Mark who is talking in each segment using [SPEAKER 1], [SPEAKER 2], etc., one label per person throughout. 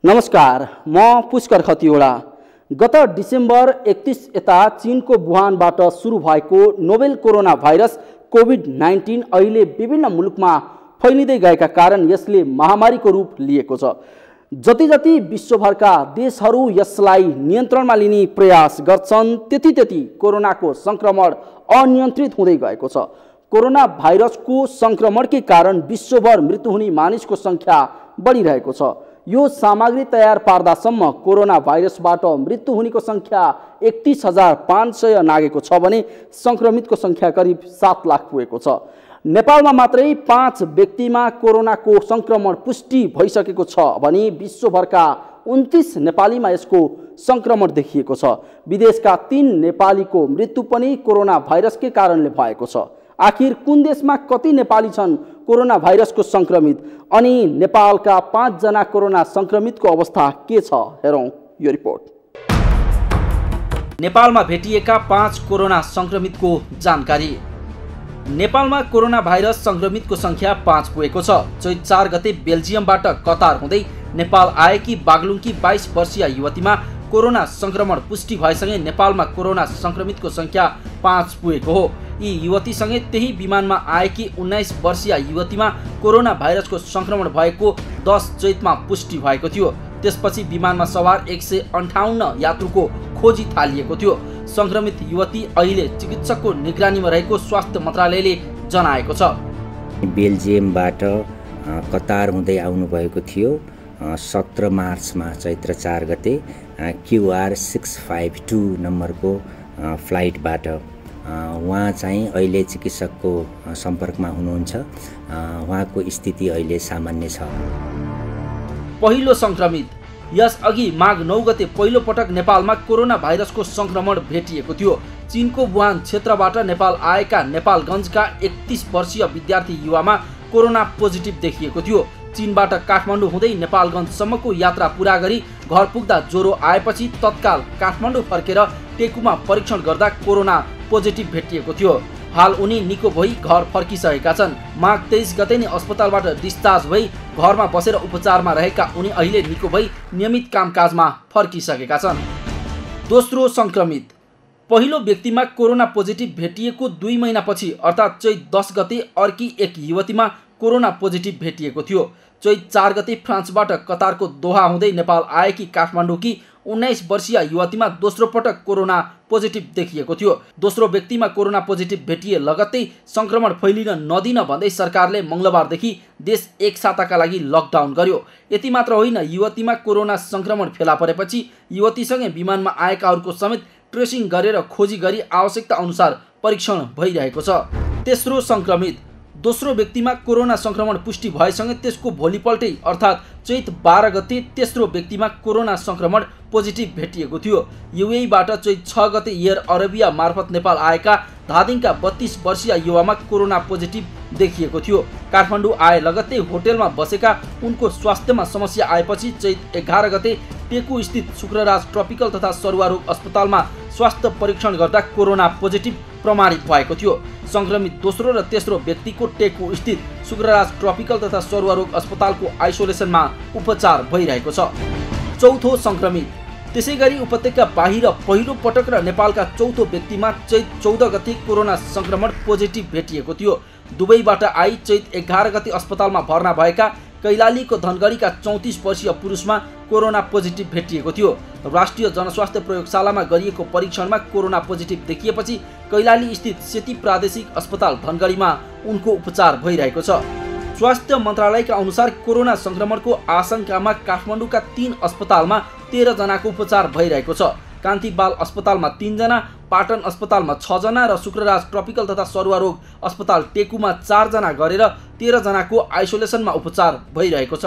[SPEAKER 1] नमस्कार, म पुष्कर खतिवडा। गत डिसेम्बर 31 यता चीनको वुहानबाट सुरु भएको नोभेल कोरोना भाइरस कोभिड-19 अहिले विभिन्न मुलुकमा फैलिँदै गएका कारण यसले महामारीको रूप लिएको छ। जति विश्वभरका देशहरू यसलाई नियन्त्रणमा लिने प्रयास गर्छन्, त्यति कोरोनाको संक्रमण अनियन्त्रित हुँदै गएको छ। कोरोना भाइरसको संक्रमणकै कारण विश्वभर मृत्यु हुने मानिसको संख्या बढिरहेको छ। यो सामग्री तयार पार्दासम्म कोरोना भाइरसबाट मृत्यु हुनेको संख्या 31,500 नागेको छ भने संक्रमितको संख्या करिब 7 लाख पुगेको छ। नेपालमा मात्रै 5 व्यक्तिमा कोरोनाको संक्रमण पुष्टि भइसकेको छ भने विश्वभरका 29 नेपालीमा यसको संक्रमण देखिएको छ। विदेशका 3 नेपालीको मृत्यु पनि कोरोना भाइरसकै कारणले भएको छ। आखिर कुन देशमा कति नेपाली छन् कोरोना भाइरसको संक्रमित, अनि नेपालका 5 जना कोरोना संक्रमितको अवस्था के छ, हेरौं यो रिपोर्ट। नेपालमा भेटिएका 5 कोरोना संक्रमितको जानकारी। नेपालमा कोरोना भाइरस संक्रमितको संख्या 5 पुगेको छ। चैत 4 गते बेल्जियमबाट कतार हुँदै नेपाल आएकी बागलुङकी 22 वर्षीय युवतीमा कोरोना संक्रमण पुष्टि भएसँगै नेपालमा कोरोना संक्रमितको संख्या 5 पुगेको हो। यी युवतीसँगै त्यही विमानमा आएकी 19 वर्षीय युवतीमा कोरोना भाइरसको संक्रमण भएको 10 चैतमा पुष्टि भएको थियो। त्यसपछि विमानमा सवार 158 यात्रुको खोजी थालिएको थियो। संक्रमित युवती अहिले चिकित्सकको निगरानीमा रहेको स्वास्थ्य मन्त्रालयले जनाएको छ।
[SPEAKER 2] बेल्जियमबाट कतार हुँदै आउनुभएको थियो। 17 मार्चमा चैत्र 4 गते QR 652 नम्बरको फ्लाइटबाट उहाँ चाहिँ अहिले चिकित्सकको सम्पर्कमा हुनुहुन्छ। उहाँको स्थिति अहिले सामान्य छ।
[SPEAKER 1] पहिलो संक्रमित। यसअघि माघ 9 गते पहिलो पटक नेपालमा कोरोना भाइरसको संक्रमण भेटिएको थियो। चीनको वुहान क्षेत्रबाट नेपाल आएका नेपालगञ्जका 31 वर्षीय विद्यार्थी युवामा कोरोना पोजिटिभ देखिएको थियो। चीनबाट काठमाडौँ हुँदै नेपालगञ्जसम्मको यात्रा पूरा गरी घर पुग्दा ज्वरो आएपछि तत्काल काठमाडौँ फर्केर टेकुमा परीक्षण गर्दा कोरोना पोजिटिभ भेटिएको थियो। हाल उनी निको भई घर फर्किसकेका छन्। माघ 23 गते नै अस्पतालबाट डिस्चार्ज भई घरमा बसेर उपचारमा रहेका उनी अहिले निको भई नियमित कामकाजमा फर्किसकेका छन्। दोस्रो संक्रमित। पहिलो व्यक्तिमा कोरोना पोजिटिभ भेटिएको 2 महिनापछि अर्थात् चैत 10 गते अर्की एक युवतीमा कोरोना पोजिटिभ भेटिएको थियो। चैत 4 गते फ्रान्सबाट कतारको दोहा हुँदै नेपाल आएकी काठमाडौँकी 19 वर्षीय युवतीमा दोस्रो पटक कोरोना पोजिटिभ देखिएको थियो। दोस्रो व्यक्तिमा कोरोना पोजिटिभ भेटिए लगत्तै संक्रमण फैलिन नदिन भन्दै सरकारले मंगलबारदेखि देश एक साताका लागि लकडाउन गर्यो। यति मात्र होइन, युवतीमा कोरोना संक्रमण फेला परेपछि युवतीसँगै विमानमा आएकाहरूको समेत ट्रेसिङ गरेर खोजी गरी आवश्यकता अनुसार परीक्षण भइरहेको छ। तेस्रो संक्रमित। दोस्रो व्यक्तिमा कोरोना संक्रमण पुष्टि भएसँगै त्यसको भोलिपल्टै अर्थात् चैत 12 गते तेस्रो व्यक्तिमा कोरोना संक्रमण पोजिटिभ भेटिएको थियो। युएईबाट चैत 6 गते एयर अरेबिया मार्फत नेपाल आएका धादिङका 32 वर्षीय युवामा कोरोना पोजिटिभ देखिएको थियो। काठमाडौँ आए लगत्तै होटेलमा बसेका उनको स्वास्थ्यमा समस्या आएपछि चैत 11 गते टेकु स्थित शुक्रराज ट्रपिकल तथा सरुवा रोग अस्पतालमा स्वास्थ्य परीक्षण गर्दा कोरोना पोजिटिभ प्रमाणित भएको थियो। संक्रमित दोस्रो र तेस्रो व्यक्तिको टेकु स्थित शुक्रराज ट्रपिकल तथा सरुवा रोग अस्पतालको आइसोलेसनमा उपचार भइरहेको छ। चौथो संक्रमित। त्यसैगरी उपत्यका बाहिर पहिलो पटक र नेपालका चौथो व्यक्तिमा चैत 14 गते कोरोना संक्रमण पोजिटिभ भेटिएको थियो। दुबईबाट आई चैत 11 गते अस्पतालमा भर्ना भएका कैलालीको धनगढीका 34 वर्षीय पुरुषमा कोरोना पोजिटिभ भेटिएको थियो। राष्ट्रिय जनस्वास्थ्य प्रयोगशालामा गरिएको परीक्षणमा कोरोना पोजिटिभ देखिएपछि कैलाली स्थित सेती प्रादेशिक अस्पताल धनगढीमा उनको उपचार भइरहेको छ। स्वास्थ्य मन्त्रालयका अनुसार कोरोना संक्रमणको आशंकामा काठमाडौँका 3 अस्पतालमा 13 जनाको उपचार भइरहेको छ। कान्ति बाल अस्पतालमा 3 जना, पाटन अस्पतालमा 6 जना र शुक्रराज ट्रपिकल तथा सरुवा रोग अस्पताल टेकुमा 4 जना गरेर 13 जनाको आइसोलेसनमा उपचार भइरहेको छ।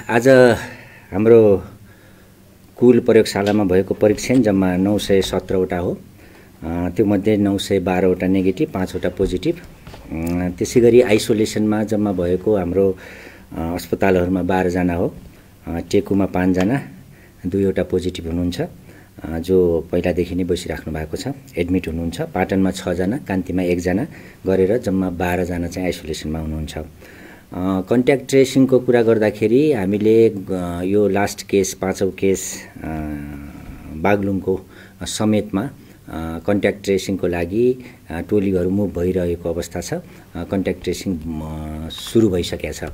[SPEAKER 2] आज हाम्रो कुल प्रयोगशालामा भएको परीक्षण जम्मा 917 वटा हो। त्योमध्ये 912 वटा नेगेटिभ, 5 वटा पोजिटिभ। त्यसैगरी आइसोलेसनमा जम्मा भएको हाम्रो अस्पतालहरूमा 12 जना हो। टेकुमा 5 जना, 2 वटा पोजिटिभ हुनुहुन्छ जो पहिलादेखि नै बसिराख्नु भएको छ, एडमिट हुनुहुन्छ। पाटनमा 6 जना, कान्तिमा 1 जना गरेर जम्मा 12 जना चाहिँ आइसोलेसनमा हुनुहुन्छ। कन्ट्याक्ट ट्रेसिङको कुरा गर्दाखेरि हामीले यो लास्ट केस 5औं केस बागलुङको समेतमा कन्ट्याक्ट ट्रेसिङको लागि टोलीहरू मुभ भइरहेको अवस्था छ। कन्ट्याक्ट ट्रेसिङ सुरु भइसकेको छ।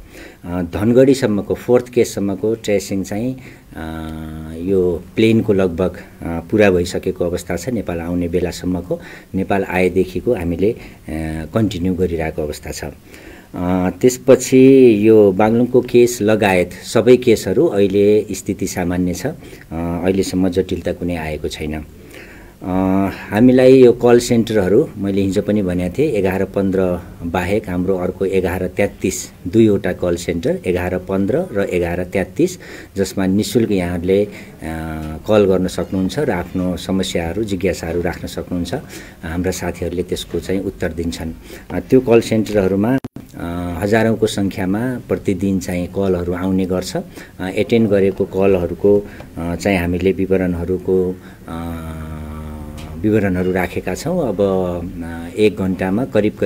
[SPEAKER 2] धनगढीसम्मको 4th केससम्मको ट्रेसिङ चाहिँ यो प्लेनको लगभग पुरा भइसकेको अवस्था छ। नेपाल आउने बेलासम्मको, नेपाल आएदेखिको हामीले कन्टिन्यू गरिरहेको अवस्था छ। त्यसपछि यो बागलुङको केस लगायत सबै केसहरू अहिले स्थिति सामान्य छ। अहिलेसम्म जटिलता कुनै आएको छैन। हामीलाई यो कल सेन्टरहरू मैले हिजो पनि भनेको थिएँ 11-15 बाहेक हाम्रो अर्को 11-33 दुईवटा कल सेन्टर 11-15 र 11-33 जसमा निःशुल्क यहाँहरूले कल गर्न सक्नुहुन्छ र आफ्नो समस्याहरू जिज्ञासाहरू राख्न सक्नुहुन्छ। हाम्रा साथीहरूले त्यसको चाहिँ उत्तर दिन्छन्। त्यो कल सेन्टरहरूमा हजारौंको संख्यामा प्रतिदिन चाहिँ कलहरू आउने गर्छ। एटेन्ड गरेको कलहरूको चाहिँ हामीले विवरणहरू राखेका छौँ। अब 1 घण्टामा करिब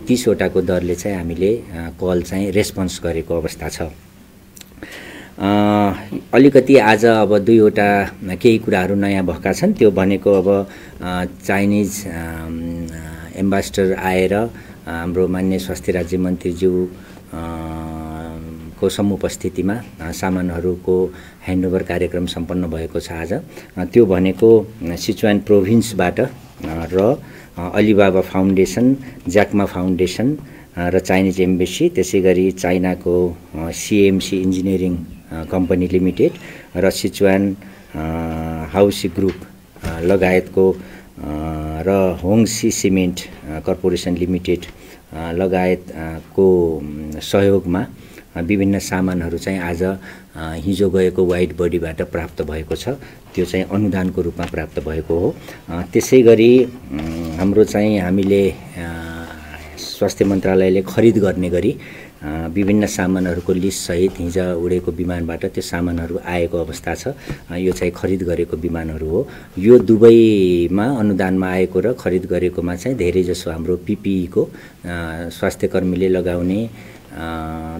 [SPEAKER 2] 30 वटाको दरले चाहिँ हामीले कल चाहिँ रेस्पोन्स गरेको अवस्था छ। अलिकति आज अब 2वटा केही कुराहरू नयाँ भएका छन्। त्यो भनेको अब चाइनिज एम्बेसडर आएर हाम्रो माननीय स्वास्थ्य राज्य मन्त्रीज्यू को समुपस्थितिमा सामानहरूको ह्यान्डओभर कार्यक्रम सम्पन्न भएको छ आज। त्यो भनेको सिचुवान प्रोभिन्सबाट र अलिबाबा फाउन्डेसन, ज्याकमा फाउन्डेसन र चाइनिज एम्बेसी, त्यसै गरी चाइनाको CMC इन्जिनियरिङ कम्पनी लिमिटेड र सिचुवान हाउसी ग्रुप लगायतको र होङसी सिमेन्ट कर्पोरेसन लिमिटेड लगायतको सहयोगमा विभिन्न सामानहरू चाहिँ आज हिजो गएको वाइड बडीबाट प्राप्त भएको छ। त्यो चाहिँ अनुदानको रूपमा प्राप्त भएको हो। त्यसै गरी हाम्रो चाहिँ हामीले स्वास्थ्य मन्त्रालयले खरिद गर्ने गरी विभिन्न सामानहरूको लिस्ट सहित हिजो उडेको विमानबाट त्यो सामानहरू आएको अवस्था छ। यो चाहिँ खरिद गरेको विमानहरू हो। यो दुवैमा अनुदानमा आएको र खरिद गरेकोमा चाहिँ धेरै जसो हाम्रो PPE को स्वास्थ्यकर्मीले लगाउने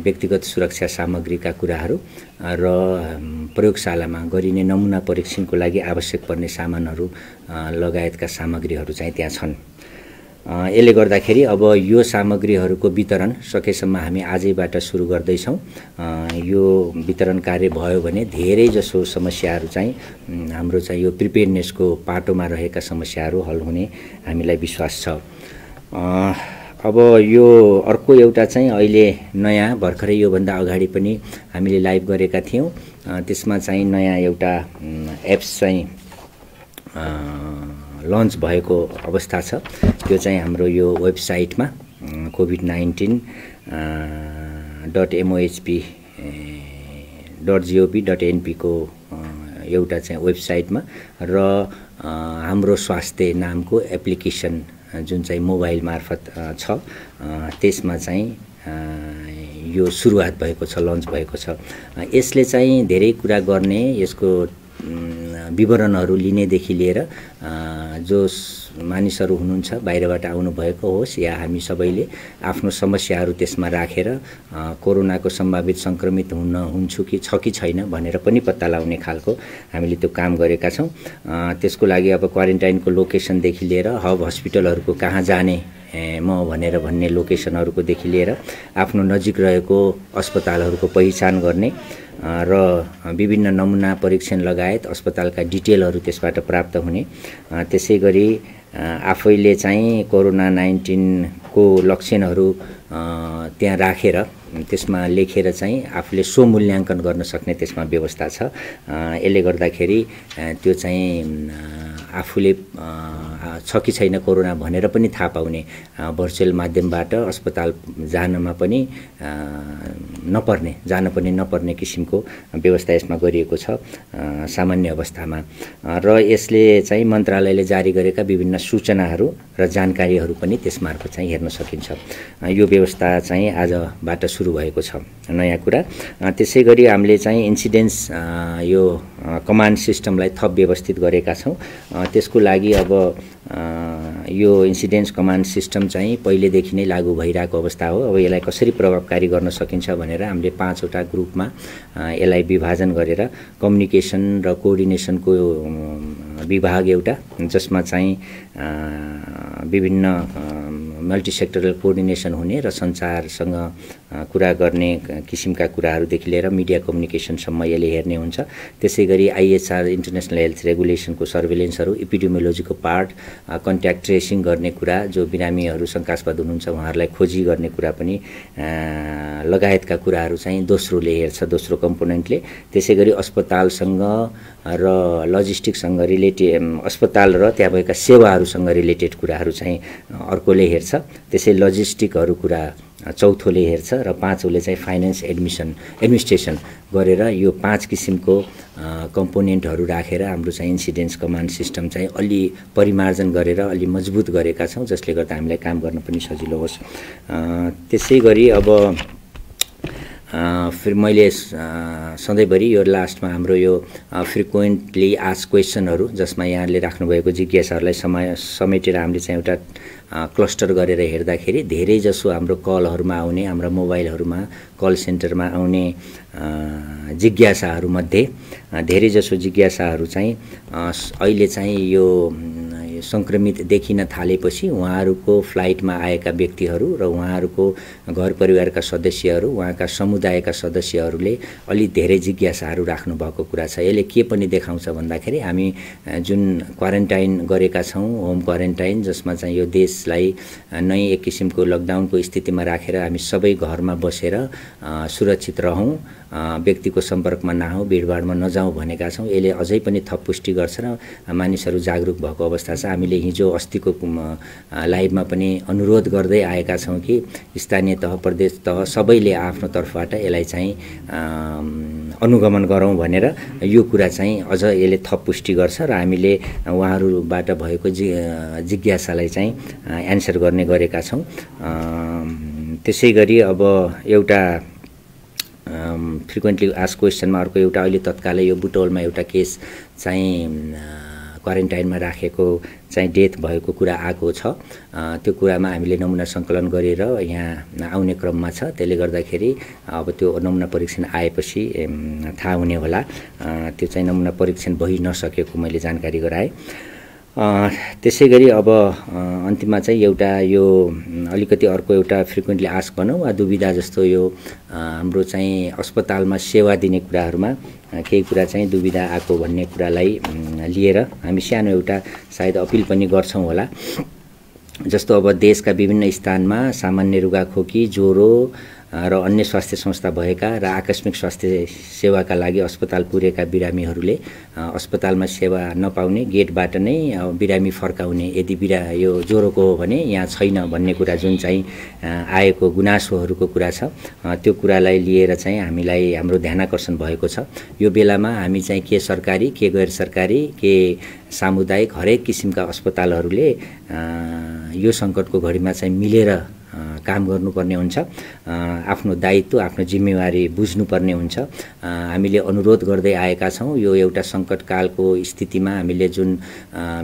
[SPEAKER 2] व्यक्तिगत सुरक्षा सामग्रीका कुराहरू र प्रयोगशालामा गरिने नमुना परीक्षणको लागि आवश्यक पर्ने सामानहरू लगायतका सामग्रीहरू चाहिँ त्यहाँ छन्। यसले गर्दाखेरि अब यो सामग्रीहरूको वितरण सकेसम्म हामी आजैबाट सुरु गर्दैछौँ। यो वितरण कार्य भयो भने धेरै जसो समस्याहरू चाहिँ हाम्रो चाहिँ यो प्रिपेयर्डनेसको पाटोमा रहेका समस्याहरू हल हुने हामीलाई विश्वास छ। अब यो अर्को एउटा चाहिँ अहिले नयाँ भर्खरै योभन्दा अगाडि पनि हामीले लाइभ गरेका थियौँ। त्यसमा चाहिँ नयाँ एउटा एप्स चाहिँ लन्च भएको अवस्था छ। त्यो चाहिँ हाम्रो यो वेबसाइटमा covid19.mohp.gov.np को एउटा चाहिँ वेबसाइटमा र हाम्रो स्वास्थ्य नामको एप्लिकेसन जुन चाहिँ मोबाइल मार्फत छ त्यसमा चाहिँ यो सुरुवात भएको छ, लन्च भएको छ। यसले चाहिँ धेरै कुरा गर्ने, यसको विवरणहरू लिनेदेखि लिएर जो मानिसहरू हुनुहुन्छ बाहिरबाट आउनु भएको होस् या हामी सबैले आफ्नो समस्याहरू त्यसमा राखेर कोरोनाको सम्भावित संक्रमित हुन्छु कि छ कि छैन भनेर पनि पत्ता लगाउने खालको हामीले त्यो काम गरेका छौँ। त्यसको लागि अब क्वारेन्टाइनको लोकेसनदेखि लिएर हब हस्पिटलहरूको कहाँ जाने म भनेर भन्ने लोकेसनहरूकोदेखि लिएर आफ्नो नजिक रहेको अस्पतालहरूको पहिचान गर्ने र विभिन्न नमुना परीक्षण लगायत अस्पतालका डिटेलहरू त्यसबाट प्राप्त हुने, त्यसै गरी आफैले चाहिँ कोरोना 19 को लक्षणहरू त्यहाँ राखेर त्यसमा लेखेर चाहिँ आफूले स्वमूल्याङ्कन गर्न सक्ने त्यसमा व्यवस्था छ। यसले गर्दाखेरि त्यो चाहिँ आफूले छ कि छैन कोरोना भनेर पनि थाहा पाउने भर्चुअल माध्यमबाट अस्पताल जान पनि नपर्ने किसिमको व्यवस्था यसमा गरिएको छ सामान्य अवस्थामा। र यसले चाहिँ मन्त्रालयले जारी गरेका विभिन्न सूचनाहरू र जानकारीहरू पनि त्यसमार्फत चाहिँ हेर्न सकिन्छ। यो व्यवस्था चाहिँ आजबाट सुरु भएको छ नयाँ कुरा। त्यसै गरी हामीले चाहिँ इन्सिडेन्स यो कमान्ड सिस्टमलाई थप व्यवस्थित गरेका छौँ। त्यसको लागि अब यो इन्सिडेन्ट्स कमान्ड सिस्टम चाहिँ पहिलेदेखि नै लागू भइरहेको अवस्था हो। अब यसलाई कसरी प्रभावकारी गर्न सकिन्छ भनेर हामीले 5 वटा ग्रुपमा यसलाई विभाजन गरेर कम्युनिकेसन र कोअर्डिनेसनको विभाग एउटा, जसमा चाहिँ विभिन्न मल्टिसेक्टरल कोअर्डिनेसन हुने र सञ्चारसँग कुरा गर्ने किसिमका कुराहरूदेखि लिएर मिडिया कम्युनिकेसनसम्म यसले हेर्ने हुन्छ। त्यसै गरी IHR इन्टरनेसनल हेल्थ रेगुलेसनको सर्भेलेन्सहरू, एपिडेमियोलोजीको पार्ट, कन्ट्याक्ट ट्रेसिङ गर्ने कुरा, जो बिरामीहरू शङ्कास्पद हुनुहुन्छ उहाँहरूलाई खोजी गर्ने कुरा पनि लगायतका कुराहरू चाहिँ दोस्रोले हेर्छ, दोस्रो कम्पोनेन्टले। त्यसै गरी अस्पतालसँग र लजिस्टिकसँग रिलेटेड, अस्पताल र त्यहाँ भएका सेवाहरूसँग रिलेटेड कुराहरू चाहिँ अर्कोले हेर्छ। त्यसै लजिस्टिकहरू कुरा चौथोले हेर्छ र पाँचौले चाहिँ फाइनेन्स एडमिनिस्ट्रेसन गरेर यो 5 किसिमको कम्पोनेन्टहरू राखेर हाम्रो चाहिँ इन्सिडेन्ट्स कमान्ड सिस्टम चाहिँ अलि परिमार्जन गरेर अलि मजबुत गरेका छौँ, जसले गर्दा हामीलाई काम गर्न पनि सजिलो होस्। त्यसै गरी अब फेरि मैले सधैँभरि यो लास्टमा हाम्रो यो फ्रिक्वेन्टली आस्क क्वेसनहरू, जसमा यहाँले राख्नुभएको जिज्ञासाहरूलाई समेटेर हामीले चाहिँ एउटा क्लस्टर गरेर हेर्दाखेरि धेरैजसो हाम्रो कलहरूमा आउने, हाम्रा मोबाइलहरूमा कल सेन्टरमा आउने जिज्ञासाहरूमध्ये धेरैजसो जिज्ञासाहरू चाहिँ अहिले चाहिँ यो सङ्क्रमित देखिन थालेपछि उहाँहरूको फ्लाइटमा आएका व्यक्तिहरू र उहाँहरूको घर परिवारका सदस्यहरू, उहाँका समुदायका सदस्यहरूले अलि धेरै जिज्ञासाहरू राख्नुभएको कुरा छ। यसले के पनि देखाउँछ भन्दाखेरि हामी जुन क्वारेन्टाइन गरेका छौँ, होम क्वारेन्टाइन, जसमा चाहिँ यो देशलाई नै एक किसिमको लकडाउनको स्थितिमा राखेर हामी सबै घरमा बसेर सुरक्षित रहौँ, व्यक्तिको सम्पर्कमा नहौँ, भिडभाडमा नजाउँ भनेका छौँ। यसले अझै पनि थप पुष्टि गर्छ र मानिसहरू जागरुक भएको अवस्था छ। हामीले हिजो अस्तिको लाइभमा पनि अनुरोध गर्दै आएका छौँ कि स्थानीय तह, प्रदेश तह सबैले आफ्नो तर्फबाट यसलाई चाहिँ अनुगमन गरौँ भनेर यो कुरा चाहिँ अझ यसले थप पुष्टि गर्छ र हामीले उहाँहरूबाट भएको जिज्ञासालाई चाहिँ एन्सर गर्ने गरेका छौँ। त्यसै गरी अब एउटा फ्रिक्वेन्टली आस्क क्वेसनमा अर्को एउटा अहिले तत्कालै यो बुटवलमा एउटा केस चाहिँ क्वारेन्टाइनमा राखेको चाहिँ डेथ भएको कुरा आएको छ। त्यो कुरामा हामीले नमुना सङ्कलन गरेर यहाँ आउने क्रममा छ। त्यसले गर्दाखेरि अब त्यो नमुना परीक्षण आएपछि थाहा हुने होला। त्यो चाहिँ नमुना परीक्षण भइ नसकेको मैले जानकारी गराएँ। त्यसै गरी अब अन्तिममा चाहिँ एउटा यो अलिकति अर्को एउटा फ्रिक्वेन्टली आस्क भनौँ वा दुविधा जस्तो यो हाम्रो चाहिँ अस्पतालमा सेवा दिने कुराहरूमा केही कुरा चाहिँ दुविधा आएको भन्ने कुरालाई लिएर हामी सानो एउटा सायद अपिल पनि गर्छौँ होला। जस्तो अब देशका विभिन्न स्थानमा सामान्य रुगाखोकी, ज्वरो र अन्य स्वास्थ्य संस्था भएका र आकस्मिक स्वास्थ्य सेवाका लागि अस्पताल पुगेका बिरामीहरूले अस्पतालमा सेवा नपाउने, गेटबाट नै बिरामी फर्काउने, यदि यो ज्वरोको हो भने यहाँ छैन भन्ने कुरा जुन चाहिँ आएको गुनासोहरूको कुरा छ, त्यो कुरालाई लिएर चाहिँ हामीलाई हाम्रो ध्यानाकर्षण भएको छ। यो बेलामा हामी चाहिँ के सरकारी, के गैर सरकारी, के सामुदायिक हरेक किसिमका अस्पतालहरूले यो सङ्कटको घडीमा चाहिँ मिलेर काम गर्नुपर्ने हुन्छ। आफ्नो दायित्व, आफ्नो जिम्मेवारी बुझ्नुपर्ने हुन्छ। हामीले अनुरोध गर्दै आएका छौँ। यो एउटा सङ्कटकालको स्थितिमा हामीले जुन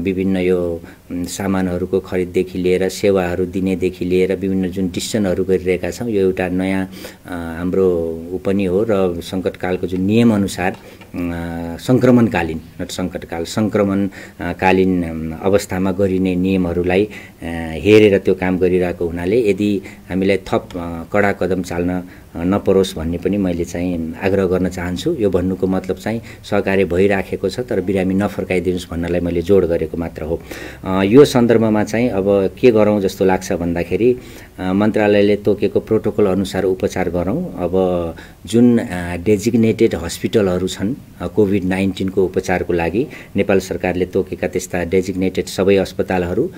[SPEAKER 2] विभिन्न यो सामानहरूको खरिददेखि लिएर सेवाहरू दिनेदेखि लिएर विभिन्न जुन डिसिसनहरू गरिरहेका छौँ, यो एउटा नयाँ हाम्रो पनि हो र सङ्कटकालको जुन नियमअनुसार सङ्क्रमणकालीन, नट सङ्कटकाल, सङ्क्रमणकालीन अवस्थामा गरिने नियमहरूलाई हेरेर त्यो काम गरिरहेको हुनाले यदि हामीलाई थप कडा कदम चाल्न नपरोस् भन्ने पनि मैले चाहिँ आग्रह गर्न चाहन्छु। यो भन्नुको मतलब चाहिँ सहकार्य भइराखेको छ तर बिरामी नफर्काइदिनुहोस् भन्नलाई मैले जोड गरेको मात्र हो। यो सन्दर्भमा चाहिँ अब के गरौँ जस्तो लाग्छ भन्दाखेरि मन्त्रालयले तोकेको प्रोटोकल अनुसार उपचार गरौँ। अब जुन डेजिग्नेटेड हस्पिटलहरू छन् कोभिड-19 को उपचारको लागि नेपाल सरकारले तोकेका त्यस्ता डेजिग्नेटेड सबै अस्पतालहरू,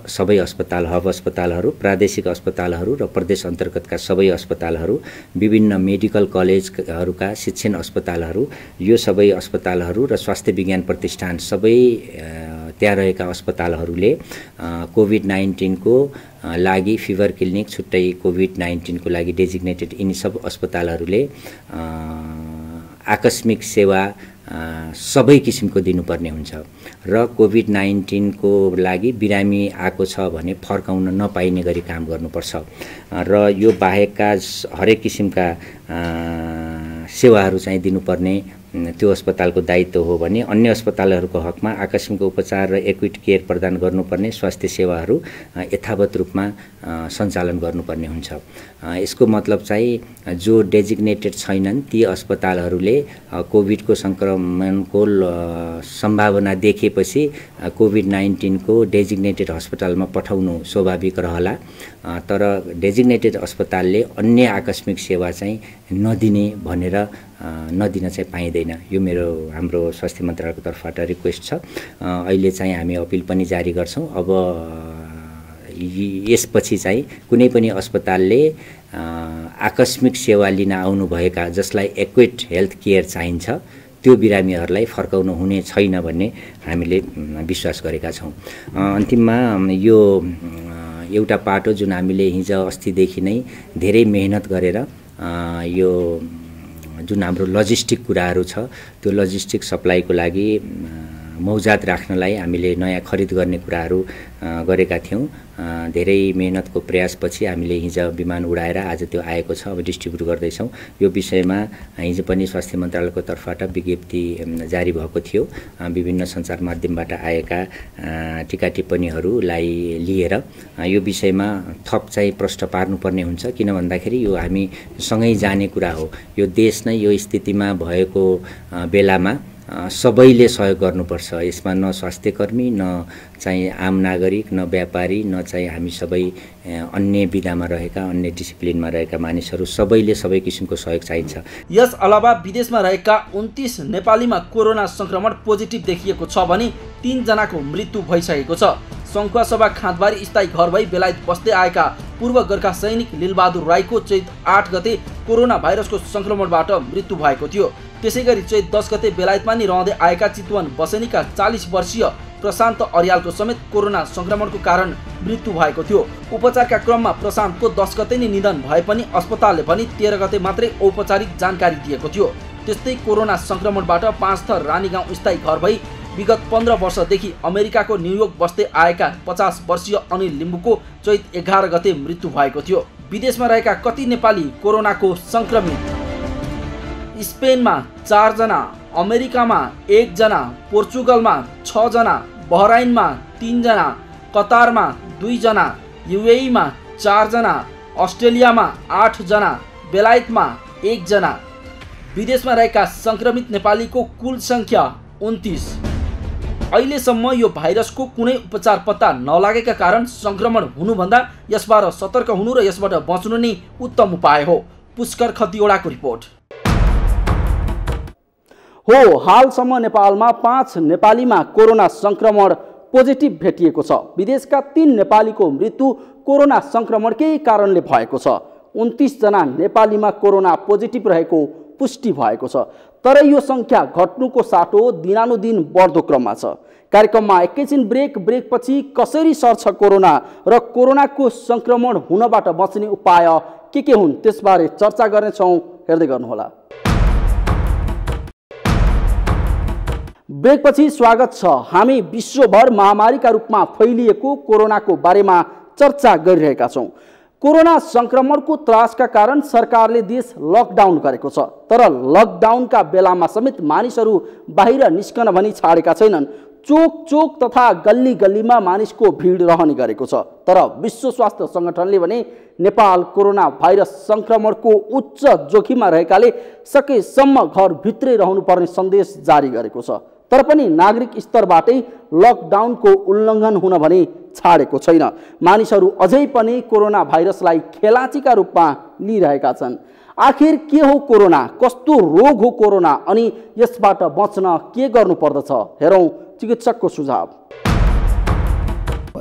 [SPEAKER 2] सबै अस्पताल, हब अस्पतालहरू, प्रादेशिक अस्पतालहरू र प्रदेश अन्तर्गतका सबै अस्पतालहरू, विभिन्न मेडिकल कलेजहरूका शिक्षण अस्पतालहरू, यो सबै अस्पतालहरू र स्वास्थ्य विज्ञान प्रतिष्ठान सबै त्यहाँ रहेका अस्पतालहरूले कोभिड-19 को लागि फिभर क्लिनिक, छुट्टै कोभिड-19 को लागि डेजिग्नेटेड यिनी सब अस्पतालहरूले आकस्मिक सेवा सबै किसिमको दिनुपर्ने हुन्छ र कोभिड-19 को लागि बिरामी आएको छ भने फर्काउन नपाइने गरी काम गर्नुपर्छ र यो बाहेकका हरेक किसिमका सेवाहरू चाहिँ दिनुपर्ने त्यो अस्पतालको दायित्व हो भने अन्य अस्पतालहरूको हकमा आकस्मिक उपचार र एक्युट केयर प्रदान गर्नुपर्ने स्वास्थ्य सेवाहरू यथावत रूपमा सञ्चालन गर्नुपर्ने हुन्छ। यसको मतलब चाहिँ जो डेजिग्नेटेड छैनन् ती अस्पतालहरूले कोभिडको सङ्क्रमणको सम्भावना देखेपछि कोभिड-19 को डेजिग्नेटेड अस्पतालमा पठाउनु स्वाभाविक रहला, तर डेजिग्नेटेड अस्पतालले अन्य आकस्मिक सेवा चाहिँ नदिने भनेर नदिन चाहिँ पाइँदैन। यो हाम्रो स्वास्थ्य मन्त्रालयको तर्फबाट रिक्वेस्ट छ। अहिले चाहिँ हामी अपिल पनि जारी गर्छौँ। अब यसपछि चाहिँ कुनै पनि अस्पतालले आकस्मिक सेवा लिन आउनुभएका जसलाई एक्युट हेल्थ केयर चाहिन्छ त्यो बिरामीहरूलाई फर्काउनु हुने छैन भन्ने हामीले विश्वास गरेका छौँ। अन्तिममा यो एउटा पाटो जुन हामीले हिजो अस्तिदेखि नै धेरै मेहनत गरेर यो जुन हाम्रो लजिस्टिक कुराहरू छ त्यो लजिस्टिक सप्लाईको लागि मौजात राख्नलाई हामीले नयाँ खरिद गर्ने कुराहरू गरेका थियौँ। धेरै मेहनतको प्रयासपछि हामीले हिजो विमान उडाएर आज त्यो आएको छ, अब डिस्ट्रिब्युट गर्दैछौँ। यो विषयमा हिजो पनि स्वास्थ्य मन्त्रालयको तर्फबाट विज्ञप्ति जारी भएको थियो। विभिन्न सञ्चार माध्यमबाट आएका टिका टिप्पणीहरूलाई लिएर यो विषयमा थप चाहिँ प्रश्न पार्नुपर्ने हुन्छ, किन भन्दाखेरि यो हामी सँगै जाने कुरा हो। यो देश नै यो स्थितिमा भएको बेलामा सबैले सहयोग गर्नुपर्छ। यसमा न स्वास्थ्यकर्मी, न चाहिँ आम नागरिक, न व्यापारी, न चाहिँ हामी सबै अन्य विधामा रहेका अन्य डिसिप्लिनमा रहेका मानिसहरू सबैले सबै किसिमको सहयोग चाहिन्छ।
[SPEAKER 1] यस अलावा विदेशमा रहेका 29 नेपालीमा कोरोना संक्रमण पोजिटिभ देखिएको छ भने 3 जनाको मृत्यु भइसकेको छ। सङ्खुवासभा खाँदबारी स्थायी घर भई बेलायत बस्दै आएका पूर्व गोर्खा सैनिक लीलबहादुर राईको चैत 8 गते कोरोना भाइरसको संक्रमणबाट मृत्यु भएको थियो। त्यसैगरी चैत 10 गते बेलायतमा नि रहँदै आएका चितवन बसेनीका 40 वर्षीय प्रशान्त अर्यालको समेत कोरोना संक्रमणको कारण मृत्यु भएको थियो। उपचारका क्रममा प्रशान्तको 10 गते नै निधन भए पनि अस्पतालले पनि 13 गते मात्रै औपचारिक जानकारी दिएको थियो। त्यस्तै कोरोना संक्रमणबाट 5 थर रानीगाउँ स्थायी घर भई विगत 15 वर्षदेखि अमेरिकाको न्युयोर्क बस्दै आएका 50 वर्षीय अनिल लिम्बुको चैत 11 गते मृत्यु भएको थियो। विदेशमा रहेका कति नेपाली कोरोनाको संक्रमित? स्पेनमा 4 जना, अमेरिकामा 1 जना, पोर्चुगलमा 6 जना, बहराइनमा 3 जना, कतारमा 2 जना, युएईमा 4 जना, अस्ट्रेलियामा 8 जना, बेलायतमा 1 जना। विदेशमा रहेका संक्रमित नेपालीको कुल सङ्ख्या 29। अहिलेसम्म यो भाइरसको कुनै उपचार पत्ता नलागेका कारण संक्रमण हुनुभन्दा यसबाट सतर्क हुनु र यसबाट बच्नु नै उत्तम उपाय हो। पुष्कर खतिवडाको रिपोर्ट हो। हालसम्म नेपालमा 5 नेपालीमा कोरोना संक्रमण पोजिटिभ भेटिएको छ। विदेशका 3 नेपालीको मृत्यु कोरोना संक्रमणकै कारणले भएको छ। 29 जना नेपालीमा कोरोना पोजिटिभ रहेको पुष्टि भएको छ। तर यो संख्या घट्नुको साटो दिनानुदिन बढ्दो क्रममा छ। कार्यक्रममा एकैछिन ब्रेकपछि कसरी सर्छ कोरोना र कोरोनाको संक्रमण हुनबाट बच्ने उपाय के हुन् त्यसबारे चर्चा गर्नेछौँ। हेर्दै गर्नुहोला। ब्रेकपछि स्वागत छ। हामी विश्वभर महामारीका रूपमा फैलिएको कोरोनाको बारेमा चर्चा गरिरहेका छौँ। कोरोना संक्रमणको त्रासका कारण सरकारले देश लकडाउन गरेको छ। तर लकडाउनका बेलामा समेत मानिसहरू बाहिर निस्कन भनी छाडेका छैनन्। चोक तथा गल्ली गल्लीमा मानिसको भिड रहने गरेको छ। तर विश्व स्वास्थ्य सङ्गठनले भने नेपाल कोरोना भाइरस संक्रमणको उच्च जोखिममा रहेकाले सकेसम्म घरभित्रै रहनुपर्ने सन्देश जारी गरेको छ। तर पनि नागरिक स्तरबाटै लकडाउनको उल्लङ्घन हुन भने छाडेको छैन। मानिसहरू अझै पनि कोरोना भाइरसलाई खेलाचीका रूपमा लिइरहेका छन्। आखिर के हो कोरोना? कस्तो रोग हो कोरोना? अनि यसबाट बच्न के गर्नुपर्दछ? हेरौँ चिकित्सकको सुझाव।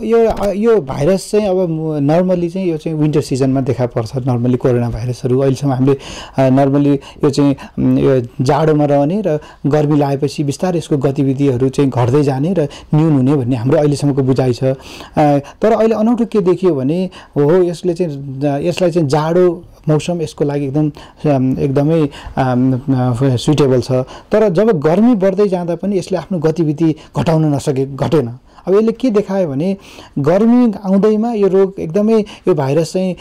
[SPEAKER 3] यो भाइरस चाहिँ अब नर्मली चाहिँ यो चाहिँ विन्टर सिजनमा देखा पर्छ नर्मली कोरोना भाइरसहरू अहिलेसम्म हामीले नर्मली यो चाहिँ यो जाडोमा रहने र गर्मी लागेपछि बिस्तारै यसको गतिविधिहरू चाहिँ घट्दै जाने र न्यून हुने भन्ने हाम्रो अहिलेसम्मको बुझाइ छ तर अहिले अनौठो के देखियो भने यसलाई चाहिँ जाडो मौसम यसको लागि एकदमै सुइटेबल छ तर जब गर्मी बढ्दै जाँदा पनि यसले आफ्नो गतिविधि घटेन अब यसले के देखायो भने गर्मी आउँदैमा यो रोग एकदमै यो भाइरस चाहिँ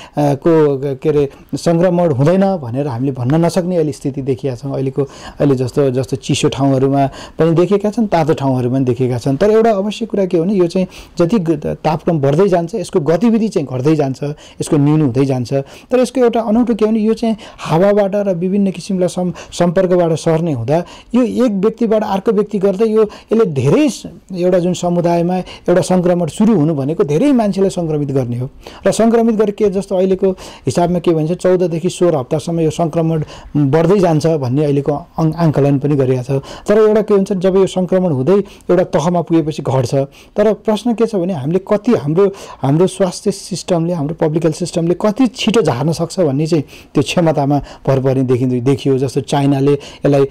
[SPEAKER 3] के अरे संक्रमण हुँदैन भनेर हामीले भन्न नसक्ने अहिले स्थिति देखिएका छौँ अहिले जस्तो चिसो ठाउँहरूमा पनि देखेका छन् तातो ठाउँहरूमा पनि देखेका छन् तर एउटा अवश्य कुरा के हो भने यो चाहिँ जति तापक्रम बढ्दै जान्छ यसको गतिविधि चाहिँ घट्दै जान्छ यसको न्यून हुँदै जान्छ तर यसको एउटा अनौठो के हो भने यो चाहिँ हावाबाट र विभिन्न किसिमका सम्पर्कबाट सर्ने हुँदा यो एक व्यक्तिबाट अर्को व्यक्ति गर्दै यसले धेरै एउटा जुन समुदायमा एउटा संक्रमण सुरु हुनु भनेको धेरै मान्छेलाई संक्रमित गर्ने हो र संक्रमित गरे के जस्तो अहिलेको हिसाबमा के भन्छ 14 देखि 16 हप्तासम्म यो संक्रमण बढ्दै जान्छ भन्ने अहिलेको आंकलन पनि गरिएको छ तर एउटा के हुन्छ जब यो संक्रमण हुँदै एउटा तहमा पुगेपछि घट्छ तर प्रश्न के छ भने हामीले कति हाम्रो स्वास्थ्य सिस्टमले हाम्रो पब्लिक हेल्थ सिस्टमले कति छिटो झार्न सक्छ भन्ने चाहिँ त्यो क्षमतामा भर पर्ने देखियो जस्तो चाइनाले यसलाई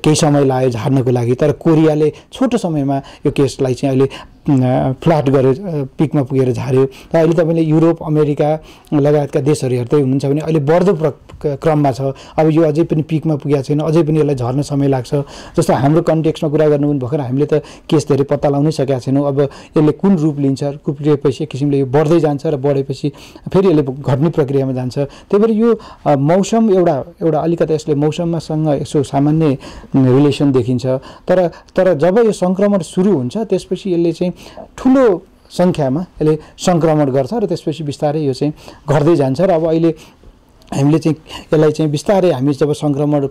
[SPEAKER 3] केही समय लाग्यो झार्नको लागि तर कोरियाले छोटो समयमा यो केसलाई चाहिँ अहिले फ्ल्याट गरेर पिकमा पुगेर झार्यो र अहिले तपाईँले युरोप अमेरिका लगायतका देशहरू हेर्दै हुनुहुन्छ भने अहिले बढ्दो क्रममा छ अब यो अझै पनि पिकमा पुगेको छैन अझै पनि यसलाई झर्न समय लाग्छ जस्तो हाम्रो कन्टेक्स्टमा कुरा गर्नु पनि भर्खर हामीले त केस धेरै पत्ता लगाउनै सकेका छैनौँ अब यसले कुन रूप लिन्छ रूप लिएपछि एक किसिमले यो बढ्दै जान्छ र बढेपछि फेरि यसले घट्ने प्रक्रियामा जान्छ त्यही भएर यो मौसम एउटा अलिकति यसले मौसमसँग यसो सामान्य रिलेसन देखिन्छ तर जब यो संक्रमण सुरु हुन्छ त्यसपछि यसले चाहिँ ठुलो संख्यामा यसले संक्रमण गर्छ र त्यसपछि बिस्तारै यो चाहिँ घट्दै जान्छ र अब अहिले हामीले चाहिँ यसलाई चाहिँ बिस्तारै हामी जब संक्रमण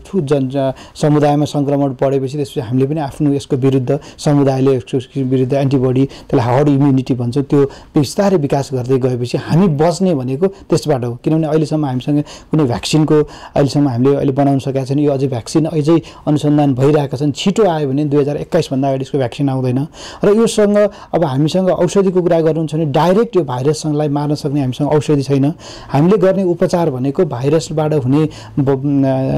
[SPEAKER 3] समुदायमा संक्रमण बढेपछि त्यसपछि हामीले पनि आफ्नो यसको विरुद्ध समुदायले यसको विरुद्ध एन्टिबडी त्यसलाई हर्ड इम्युनिटी भन्छ त्यो बिस्तारै विकास गर्दै गएपछि हामी बच्ने भनेको त्यसबाट हो किनभने अहिलेसम्म हामीसँग कुनै भ्याक्सिनको अहिलेसम्म हामीले अहिले बनाउन सकेका छैन यो अझै भ्याक्सिन अझै अनुसन्धान भइरहेका छन् छिटो आयो भने 2021 भन्दा अगाडि यसको भ्याक्सिन आउँदैन र योसँग अब हामीसँग औषधिको कुरा गर्नुहुन्छ भने डाइरेक्ट यो भाइरसलाई मार्न सक्ने हामीसँग औषधि छैन हामीले गर्ने उपचार भनेको भाइरसबाट हुने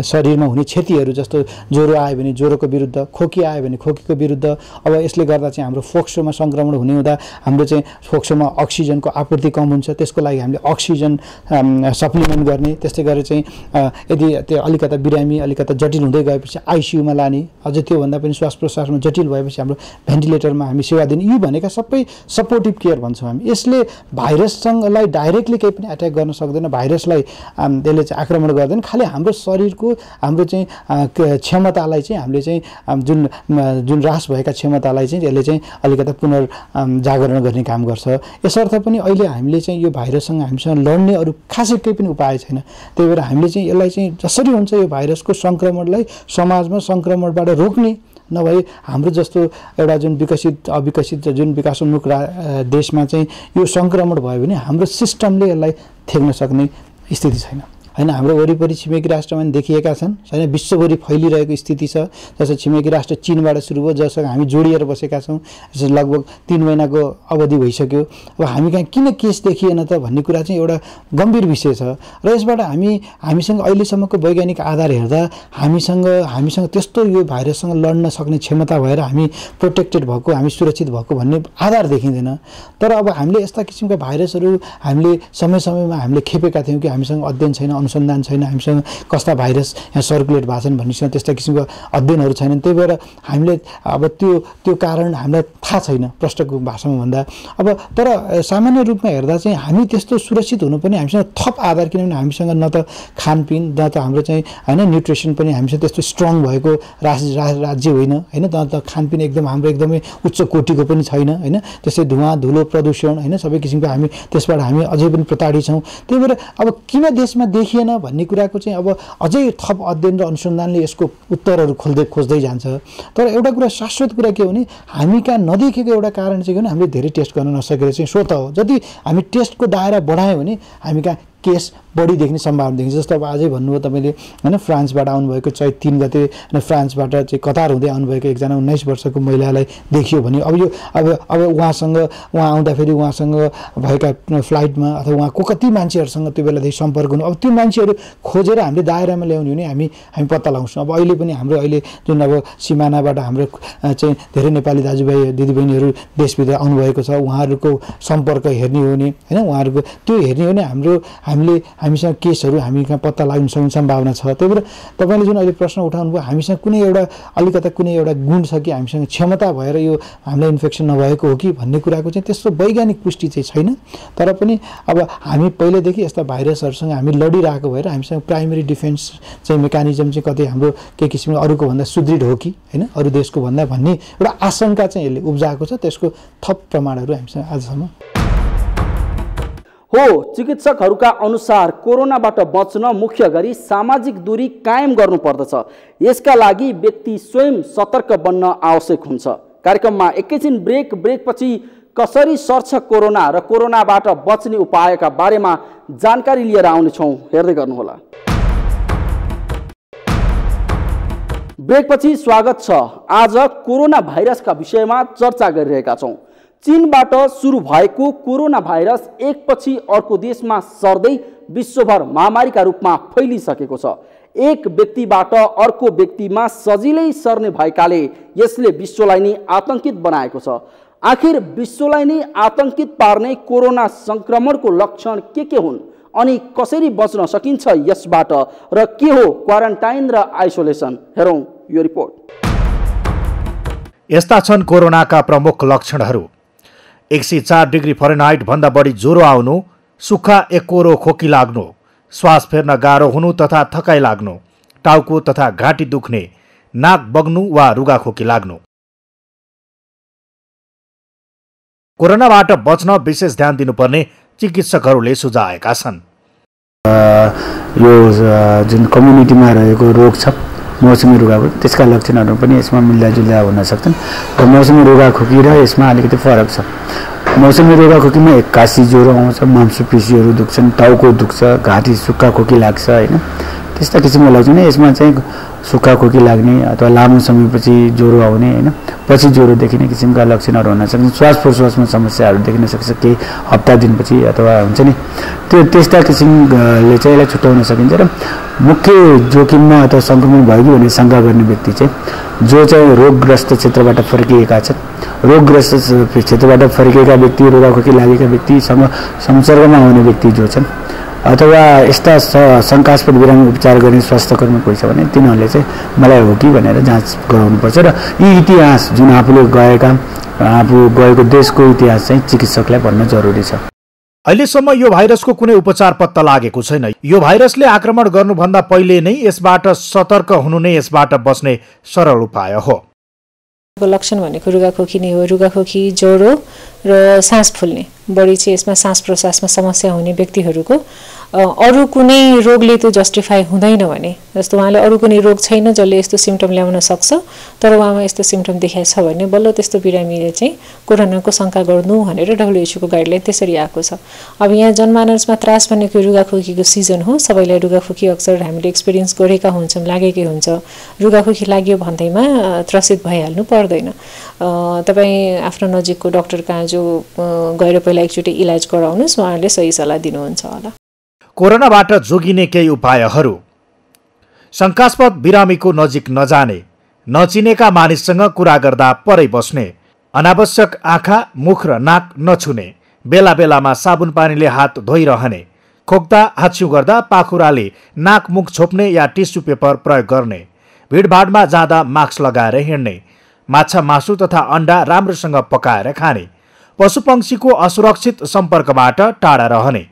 [SPEAKER 3] शरीरमा हुने क्षतिहरू जस्तो ज्वरो आयो भने ज्वरोको विरुद्ध खोकी आयो भने खोकीको विरुद्ध अब यसले गर्दा चाहिँ हाम्रो फोक्सोमा संक्रमण हुने हुँदा हाम्रो चाहिँ फोक्सोमा अक्सिजनको आपूर्ति कम हुन्छ त्यसको लागि हामीले अक्सिजन सप्लिमेन्ट गर्ने त्यस्तै गरेर चाहिँ यदि त्यो अलिकता बिरामी अलिकता जटिल हुँदै गएपछि आइसियुमा लाने अझै त्योभन्दा पनि श्वास प्रश्वासमा जटिल भएपछि हाम्रो भेन्टिलेटरमा हामी सेवा दिने यी भनेका सबै सपोर्टिभ केयर भन्छौँ हामी यसले भाइरससँगलाई डाइरेक्टली केही पनि एट्याक गर्न सक्दैन भाइरसलाई यसले चाहिँ आक्रमण गर्दैन खालि हाम्रो शरीरको हाम्रो चाहिँ क्षमतालाई चाहिँ हामीले चाहिँ जुन ह्रास भएका क्षमतालाई चाहिँ यसले चाहिँ अलिकता पुनर्जागरण गर्ने काम गर्छ यसर्थ पनि अहिले हामीले चाहिँ यो भाइरससँग हामीसँग लड्ने अरू खासै केही पनि उपाय छैन त्यही भएर हामीले चाहिँ यसलाई चाहिँ जसरी हुन्छ यो भाइरसको संक्रमणलाई समाजमा संक्रमणबाट रोक्ने नभए हाम्रो जस्तो एउटा जुन विकसित अविकसित जुन विकासोन्मुख देशमा चाहिँ यो संक्रमण भयो भने हाम्रो सिस्टमले यसलाई थेक्न सक्ने स्थिति छैन हैन हाम्रो वरिपरि छिमेकी राष्ट्रमा देखिएका छन् हैन विश्वभरि फैलिरहेको स्थिति छ जस्तो छिमेकी राष्ट्र चीनबाट सुरु भयो जससँग हामी जोडिएर बसेका छौं लगभग 3 महिनाको अवधि भइसक्यो अब हामी कहाँ किन केस देखिएन त भन्ने कुरा चाहिँ एउटा गम्भीर विषय छ र यसबाट हामीसँग अहिलेसम्मको वैज्ञानिक आधार हेर्दा हामीसँग त्यस्तो यो भाइरससँग लड्न सक्ने क्षमता भएर हामी प्रोटेक्टेड भएको हामी सुरक्षित भएको भन्ने आधार देखिँदैन तर अब हामीले यस्ता किसिमका भाइरसहरू हामीले समयमा हामीले खेपेका थियौं कि हामीसँग अध्ययन छैन अनुसन्धान छैन हामीसँग कस्ता भाइरस यहाँ सर्कुलेट भएको छन् भन्ने त्यस्ता किसिमको अध्ययनहरू छैनन् त्यही भएर हामीले अब त्यो कारण हामीलाई थाहा छैन प्रष्टको भाषामा भन्दा अब तर सामान्य रूपमा हेर्दा चाहिँ हामी त्यस्तो सुरक्षित हुनुपर्ने हामीसँग थप आधार किनभने हामीसँग न त खानपिन न त हाम्रो चाहिँ हैन न्युट्रिसन पनि हामीसँग त्यस्तो स्ट्रङ भएको राज्य होइन हैन न त खानपिन एकदम हाम्रो एकदमै उच्च कोटिको पनि छैन हैन त्यसै धुवा धुलो प्रदूषण हैन सबै किसिमको हामी त्यसबाट हामी अझै पनि प्रताडित छौं त्यही भएर अब किन देशमा देखिएन भन्ने कुराको चाहिँ अब अझै थप अध्ययन र अनुसन्धानले यसको उत्तरहरू खोज्दै जान्छ तर एउटा कुरा शाश्वत कुरा के हो भने हामी कहाँ नदेखेको एउटा कारण चाहिँ के हो हामीले धेरै टेस्ट गर्न नसकेर चाहिँ स्वतः हो जति हामी टेस्टको दायरा बढायौं भने हामी कहाँ केस बढी देख्ने सम्भावना देखिन्छ। जस्तो अब आजै भन्नुभयो तपाईँले होइन, फ्रान्सबाट आउनुभएको चैत 3 गते अनि फ्रान्सबाट चाहिँ कतार हुँदै आउनुभएको एकजना 19 वर्षको महिलालाई देखियो भने अब यो अब उहाँ आउँदाखेरि उहाँसँग भएका फ्लाइटमा अथवा उहाँको कति मान्छेहरूसँग त्यो बेलादेखि सम्पर्क हुनु, अब त्यो मान्छेहरू खोजेर हामीले दायरामा ल्याउने भने हामी पत्ता लगाउँछौँ। अब अहिले पनि हाम्रो अहिले जुन अब सिमानाबाट हाम्रो चाहिँ धेरै नेपाली दाजुभाइ दिदीबहिनीहरू देशभित्र आउनुभएको छ, उहाँहरूको सम्पर्क हेर्ने हो भने होइन, उहाँहरूको त्यो हेर्ने हो भने हामीसँग केसहरू हामी कहाँ पत्ता लाग्न सक्ने सम्भावना छ। त्यही भएर तपाईँले जुन अहिले प्रश्न उठाउनु भयो, हामीसँग कुनै एउटा अलिकता कुनै एउटा गुण छ कि हामीसँग क्षमता भएर यो हामीलाई इन्फेक्सन नभएको हो कि भन्ने कुराको चाहिँ त्यस्तो वैज्ञानिक पुष्टि चाहिँ छैन। तर पनि अब हामी पहिलेदेखि यस्ता भाइरसहरूसँग हामी लडिरहेको भएर हामीसँग प्राइमेरी डिफेन्स चाहिँ मेकानिजम चाहिँ कतै हाम्रो केही किसिमले अरूको भन्दा सुदृढ हो कि होइन, अरू देशको भन्दा भन्ने एउटा आशंका चाहिँ यसले उब्जाएको छ। त्यसको थप प्रमाणहरू हामीसँग आजसम्म
[SPEAKER 1] हो। चिकित्सकहरूका अनुसार कोरोनाबाट बच्न मुख्य गरी सामाजिक दूरी कायम गर्नुपर्दछ। यसका लागि व्यक्ति स्वयं सतर्क बन्न आवश्यक हुन्छ। कार्यक्रममा एकैछिन ब्रेकपछि कसरी सर्छ कोरोना र कोरोनाबाट बच्ने उपायका बारेमा जानकारी लिएर आउनेछौँ, हेर्दै गर्नुहोला। ब्रेकपछि स्वागत छ। आज कोरोना भाइरसका विषयमा चर्चा गरिरहेका छौँ। चीनबाट सुरु भएको कोरोना भाइरस एकपछि अर्को देशमा सर्दै विश्वभर महामारीका रूपमा फैलिसकेको छ। एक व्यक्तिबाट अर्को व्यक्तिमा सजिलै सर्ने भएकाले यसले विश्वलाई नै आतंकित बनाएको छ। आखिर विश्वलाई नै आतंकित पार्ने कोरोना संक्रमणको लक्षण के हुन् अनि कसरी बच्न सकिन्छ यसबाट र के हो क्वारेन्टाइन र आइसोलेसन, हेरौँ यो रिपोर्ट।
[SPEAKER 4] यस्ता छन् कोरोनाका प्रमुख लक्षणहरू। 104 डिग्री फरेनहाइट भन्दा बढी ज्वरो आउनु, सुक्खा एकोरो खोकी लाग्नु, श्वास फेर्न गाह्रो हुनु तथा थकाइ लाग्नु, टाउको तथा घाँटी दुख्ने, नाक बग्नु वा रुगाखोकी लाग्नु। कोरोनाबाट बच्न विशेष ध्यान दिनुपर्ने चिकित्सकहरूले सुझाएका छन्।
[SPEAKER 5] यो जुन कम्युनिटीमा रहेको रोग छ मौसमी रुगाखोकी, त्यसका लक्षणहरू पनि यसमा मिल्दाजुल्दा हुन सक्छन् र मौसमी रुगाखोकी र यसमा अलिकति फरक छ। मौसमी रुगाखोकीमा एक्कासी ज्वरो आउँछ, मांसपेशीहरू दुख्छन्, टाउको दुख्छ, घाँटी सुक्खा खोकी लाग्छ होइन, त्यस्ता किसिमको लक्षण। यसमा चाहिँ सुक्खा खोकी लाग्ने अथवा लामो समयपछि ज्वरो आउने होइन, पछि ज्वरो देखिने किसिमका लक्षणहरू हुन सक्छन्। श्वास प्रश्वासमा समस्याहरू देखिन सक्छ केही हप्ता दिनपछि अथवा हुन्छ नि, त्यस्ता किसिमले चाहिँ यसलाई छुट्याउन सकिन्छ। र मुख्य जोखिममा अथवा सङ्क्रमण भयो कि भन्ने शङ्का गर्ने व्यक्ति चाहिँ जो चाहिँ रोगग्रस्त क्षेत्रबाट फर्किएका छन्, रोगग्रस्त क्षेत्रबाट फर्किएका व्यक्ति, रुगाखोकी लागेका व्यक्तिसँग संसर्गमा आउने व्यक्ति जो छन् अथवा यस्ता शङ्कास्पद बिरामी उपचार गर्ने स्वास्थ्यकर्मी कोही छ भने तिनीहरूले चाहिँ मलाई हो कि भनेर जाँच गराउनुपर्छ। र यी इतिहास जुन आफूले आफू गएको देशको इतिहास चाहिँ चिकित्सकलाई भन्न जरुरी छ।
[SPEAKER 4] अहिलेसम्म यो भाइरसको कुनै उपचार पत्ता लागेको छैन। यो भाइरसले आक्रमण गर्नुभन्दा पहिले नै यसबाट सतर्क हुनु नै यसबाट बच्ने सरल उपाय हो।
[SPEAKER 6] लक्षण भनेको रुगाखोकी नै हो। रुगाखोकी, ज्वरो र सास फुल्ने, बढी चाहिँ यसमा सास प्रश्वासमा समस्या हुने व्यक्तिहरूको अरू कुनै रोगले त्यो जस्टिफाई हुँदैन भने, जस्तो उहाँले अरू कुनै रोग छैन जसले यस्तो सिम्टम ल्याउन सक्छ तर उहाँमा यस्तो सिम्टम देखाएको छ भने बल्ल त्यस्तो बिरामीले चाहिँ कोरोनाको शङ्का गर्नु भनेर WHO को गाइडलाइन त्यसरी आएको छ। अब यहाँ जनमानसमा त्रास भनेको रुगाखोकीको सिजन हो। सबैलाई रुगाखोकी अक्सर हामीले एक्सपिरियन्स गरेका हुन्छौँ, लागेकै हुन्छ। रुगाखोकी लाग्यो भन्दैमा त्रसित भइहाल्नु पर्दैन। तपाईँ आफ्नो नजिकको डाक्टर कहाँ जो गएर पहिला एकचोटि इलाज गराउनुहोस्, उहाँहरूले सही सल्लाह दिनुहुन्छ होला।
[SPEAKER 4] कोरोनाबाट जोगिने केही उपायहरू। शङ्कास्पद बिरामीको नजिक नजाने, नचिनेका मानिससँग कुरा गर्दा परै बस्ने, अनावश्यक आँखा, मुख र नाक नछुने, बेला बेलामा साबुन पानीले हात धोइरहने, खोक्दा हाच्छिउँ गर्दा पाखुराले नाक मुख छोप्ने या टिस्यु पेपर प्रयोग गर्ने, भिडभाडमा जाँदा मास्क लगाएर हिँड्ने, माछा मासु तथा अन्डा राम्रोसँग पकाएर खाने, पशुपक्षीको असुरक्षित सम्पर्कबाट टाढा रहने,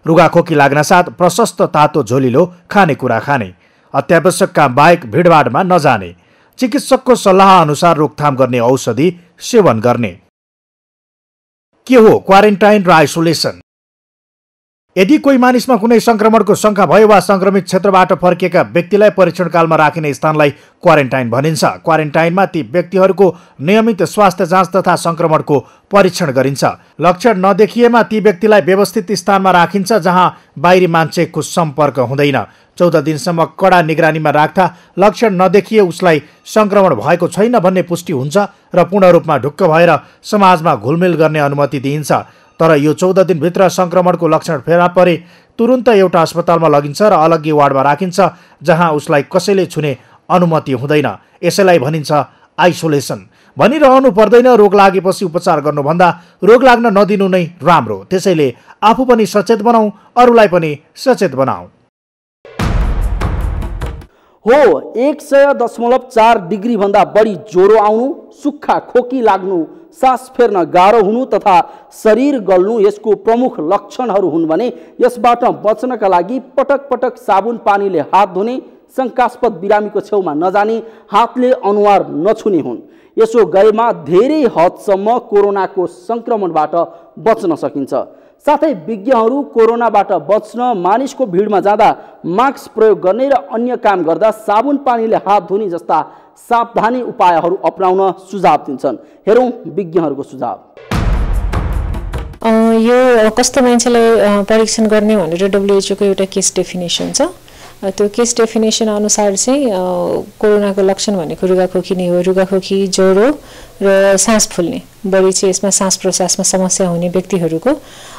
[SPEAKER 4] रुगाखोकी लाग्नासाथ प्रशस्त तातो झोलिलो खानेकुरा खाने, अत्यावश्यक काम बाहेक भिडभाडमा नजाने, चिकित्सकको सल्लाह अनुसार रोकथाम गर्ने औषधि सेवन गर्ने। के हो क्वारेन्टाइन र आइसोलेसन? यदि कोही मानिसमा कुनै संक्रमणको शंका भयो वा संक्रमित क्षेत्रबाट फर्किएका व्यक्तिलाई परीक्षणकालमा राखिने स्थानलाई क्वारेन्टाइन भनिन्छ। क्वारेन्टाइनमा ती व्यक्तिहरूको नियमित स्वास्थ्य जाँच तथा संक्रमणको परीक्षण गरिन्छ। लक्षण नदेखिएमा ती व्यक्तिलाई व्यवस्थित स्थानमा राखिन्छ जहाँ बाहिरी मान्छेको सम्पर्क हुँदैन। 14 दिनसम्म कडा निगरानीमा राख्दा लक्षण नदेखिए उसलाई संक्रमण भएको छैन भन्ने पुष्टि हुन्छ र पूर्ण रूपमा ढुक्क भएर समाजमा घुलमिल गर्ने अनुमति दिइन्छ। तर यो 14 दिनभित्र संक्रमणको लक्षण फेला परे तुरुन्त एउटा अस्पतालमा लगिन्छ र अलग्गै वार्डमा राखिन्छ जहाँ उसलाई कसैले छुने अनुमति हुँदैन। यसैलाई भनिन्छ आइसोलेसन। भनिरहनु पर्दैन रोग लागेपछि उपचार गर्नुभन्दा रोग लाग्न नदिनु नै राम्रो। त्यसैले आफू पनि सचेत बनाऊ, अरूलाई पनि सचेत बनाऊ।
[SPEAKER 1] हो 100.4 डिग्री भन्दा बढी ज्वरो आउनु, सुक्खा खोकी लाग्नु, सास फेर्न गाह्रो हुनु तथा शरीर गल्नु यसको प्रमुख लक्षणहरू हुन् भने यसबाट बच्नका लागि पटक पटक साबुन पानीले हात धुने, शङ्कास्पद बिरामीको छेउमा नजाने, हातले अनुहार नछुने हुन्। यसो गरेमा धेरै हदसम्म कोरोनाको संक्रमणबाट बच्न सकिन्छ। साथै विज्ञहरू कोरोनाबाट बच्न मानिसको भिडमा जाँदा मास्क प्रयोग गर्ने र अन्य काम गर्दा साबुन पानीले हात धुने जस्ता सावधानी उपायहरू अपनाउन सुझाव दिन्छन्। हेरौँ विज्ञहरूको सुझाव।
[SPEAKER 6] यो कस्तो मान्छेलाई परीक्षण गर्ने भनेर WHO को एउटा केस डेफिनेसन छ। त्यो केस डेफिनेसन अनुसार चाहिँ कोरोनाको लक्षण भनेको रुगाखोकी नै हो। रुगाखोकी, ज्वरो र सास फुल्ने, बढी चाहिँ यसमा सास प्रश्वासमा समस्या हुने व्यक्तिहरूको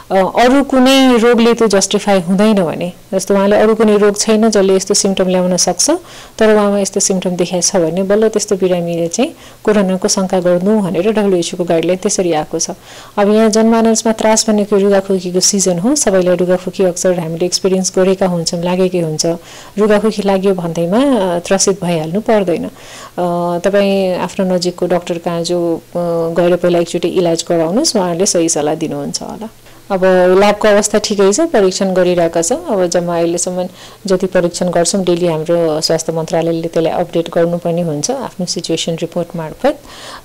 [SPEAKER 6] अरू कुनै रोगले त्यो जस्टिफाई हुँदैन भने, जस्तो उहाँले अरू कुनै रोग छैन जसले यस्तो सिम्पटम ल्याउन सक्छ तर उहाँमा यस्तो सिम्पटम देखाएको छ भने बल्ल त्यस्तो बिरामीले चाहिँ कोरोनाको शङ्का गर्नु भनेर WHO को गाइडलाइन त्यसरी आएको छ। अब यहाँ जनमानसमा त्रास भनेको रुगाखोकीको सिजन हो। सबैलाई रुगाखोकी अक्सर हामीले एक्सपिरियन्स गरेका हुन्छौँ, लागेकै हुन्छ। रुगाखोकी लाग्यो भन्दैमा त्रसित भइहाल्नु पर्दैन। तपाईँ आफ्नो नजिकको डाक्टर कहाँ जो गएर पहिला एकचोटि इलाज गराउनुहोस्, उहाँहरूले सही सल्लाह दिनुहुन्छ होला। अब ल्याबको अवस्था ठिकै छ, परीक्षण गरिरहेका छ। अब जम्मा अहिलेसम्म जति परीक्षण गर्छौँ डेली हाम्रो स्वास्थ्य मन्त्रालयले त्यसलाई अपडेट गर्नुपर्ने हुन्छ आफ्नो सिचुएसन रिपोर्ट मार्फत।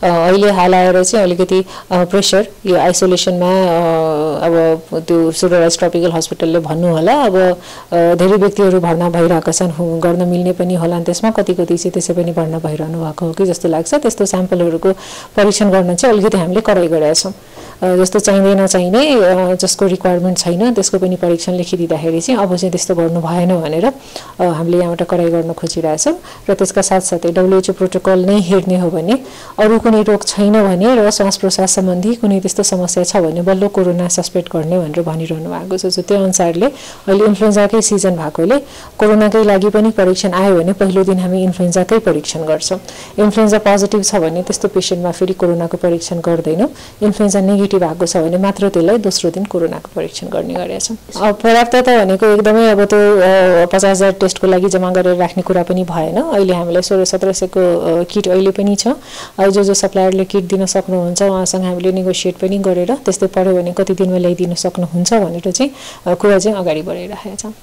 [SPEAKER 6] अहिले हाल आएर चाहिँ अलिकति प्रेसर यो आइसोलेसनमा अब त्यो सुपरभाइज ट्रपिकल हस्पिटलले भन्नु होला। अब धेरै व्यक्तिहरू भर्ना भइरहेका छन्, गर्न मिल्ने पनि होला। त्यसमा कति चाहिँ त्यसै पनि भर्ना भइरहनु भएको हो कि जस्तो लाग्छ। त्यस्तो स्याम्पलहरूको परीक्षण गर्न चाहिँ अलिकति हामीले कराइ गरेका छौँ। जस्तो चाहिँदै नचाहिने, जसको रिक्वायरमेन्ट छैन त्यसको पनि परीक्षण लेखिदिँदाखेरि चाहिँ अब चाहिँ त्यस्तो गर्नु भएन भनेर हामीले यहाँबाट कराइ गर्न खोजिरहेछौँ। र त्यसका साथसाथै WHO प्रोटोकल नै हेर्ने हो भने अरू कुनै रोग छैन भने र श्वास प्रश्वास सम्बन्धी कुनै त्यस्तो समस्या छ भने बल्ल कोरोना सस्पेक्ट गर्ने भनेर भनिरहनु भएको छ। त्यो अनुसारले अहिले इन्फ्लुएन्जाकै सिजन भएकोले कोरोनाकै लागि पनि परीक्षण आयो भने पहिलो दिन हामी इन्फ्लुएन्जाकै परीक्षण गर्छौँ। इन्फ्लुएन्जा पोजिटिभ छ भने त्यस्तो पेसेन्टमा फेरि कोरोनाको परीक्षण गर्दैनौँ। इन्फ्लुएन्जा नेगेटिभ भएको छ भने मात्र त्यसलाई दोस्रो दिन कोरोनाको परीक्षण गर्ने गरेका छौँ। पर्याप्तता भनेको एकदमै अब त्यो 50,000 टेस्टको लागि जम्मा गरेर राख्ने कुरा पनि भएन। अहिले हामीलाई 1600-1700 को किट अहिले पनि छ। जो सप्लायरले किट दिन सक्नुहुन्छ उहाँसँग हामीले नेगोसिएट पनि गरेर त्यस्तै पऱ्यो भने कति दिनमा ल्याइदिन सक्नुहुन्छ भनेर चाहिँ कुरा चाहिँ अगाडि बढाइरहेका छौँ।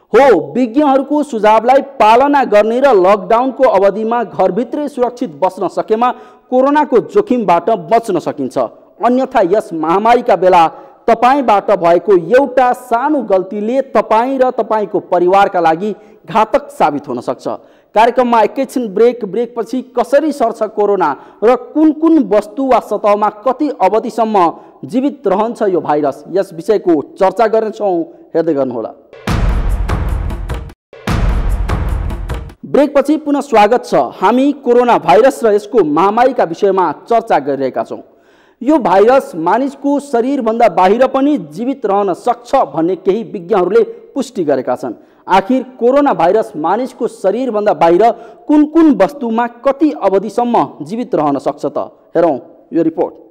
[SPEAKER 1] हो विज्ञहरूको सुझावलाई पालना गर्ने र लकडाउनको अवधिमा घरभित्रै सुरक्षित बस्न सकेमा कोरोनाको जोखिमबाट बच्न सकिन्छ। अन्यथा यस महामारीका बेला तपाईबाट भएको एउटा सानो गल्तीले तपाईँ र तपाईँको परिवारका लागि घातक साबित हुन सक्छ। कार्यक्रममा एकैछिन ब्रेकपछि कसरी सर्छ कोरोना र कुन कुन वस्तु वा सतहमा कति अवधिसम्म जीवित रहन्छ यो भाइरस, यस विषयको चर्चा गर्नेछौँ। हेर्दै गर्नुहोला। ब्रेकपछि पुनः स्वागत छ। हामी कोरोना भाइरस र यसको महामारीका विषयमा चर्चा गरिरहेका छौँ। यो भाइरस मानिसको शरीरभन्दा बाहिर पनि जीवित रहन सक्छ भन्ने केही विज्ञहरूले पुष्टि गरेका छन्। आखिर कोरोना भाइरस मानिसको शरीरभन्दा बाहिर कुन कुन वस्तुमा कति अवधिसम्म जीवित रहन सक्छ त? हेरौँ यो रिपोर्ट।